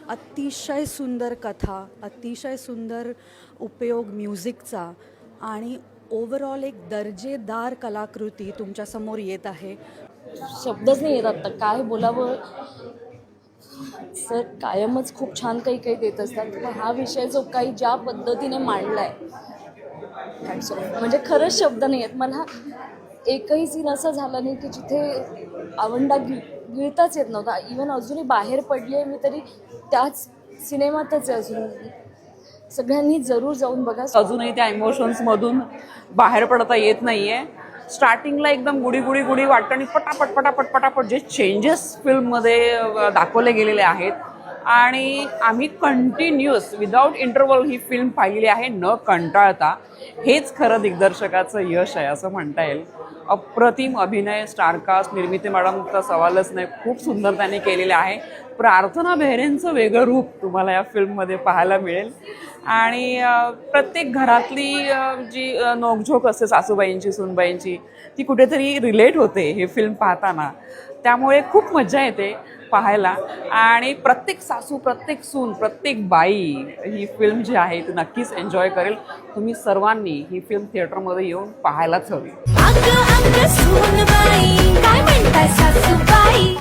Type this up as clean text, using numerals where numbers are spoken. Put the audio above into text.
अतिशय सुंदर कथा, अतिशय सुंदर उपयोग म्युझिकचा आणि ओव्हरऑल एक दर्जेदार कलाकृती तुमच्यासमोर येत आहे. शब्दच नाही येत आता काय बोलावं. सर कायमच खूप छान काही काही देत असतात. पण हा विषय जो काही ज्या पद्धतीने मांडलाय म्हणजे खरंच शब्द नाही आहेत. मला एकही सीन असा झाला नाही की जिथे आवंडा गिळताच येत नव्हता. इवन अजूनही बाहेर पडली आहे मी तरी त्याच सिनेमातच आहे अजून. सगळ्यांनी जरूर जाऊन बघा. अजूनही त्या इमोशन्समधून बाहेर पडता येत नाहीये. स्टार्टिंगला एकदम गुडी गुडी गुडी वाटतं आणि पटापट पटापट पटापट जे चेंजेस फिल्ममध्ये दाखवले गेलेले आहेत आणि आम्ही कंटिन्युअस विदाऊट इंटरवल ही फिल्म पाहिलेली आहे न कंटाळता. हेच खरं दिग्दर्शकाचं यश आहे असं म्हणता येईल. अप्रतिम अभिनय, स्टारकास्ट, निर्मिती मॅडमचा सवालच नाही, खूप सुंदर त्यांनी केलेले आहे. प्रार्थना बेहरेंचं वेगळं रूप तुम्हाला या फिल्ममध्ये पाहायला मिळेल आणि प्रत्येक घरातली जी नोकझोक असते सासूबाईंची सूनबाईंची ती कुठेतरी रिलेट होते हे फिल्म पाहताना. त्यामुळे खूप मजा येते पाहायला आणि प्रत्येक सासू, प्रत्येक सून, प्रत्येक बाई ही फिल्म जी आहे ती नक्कीच एन्जॉय करेल. तुम्ही सर्वांनी ही फिल्म थिएटरमध्ये येऊन पाहायलाच हवी.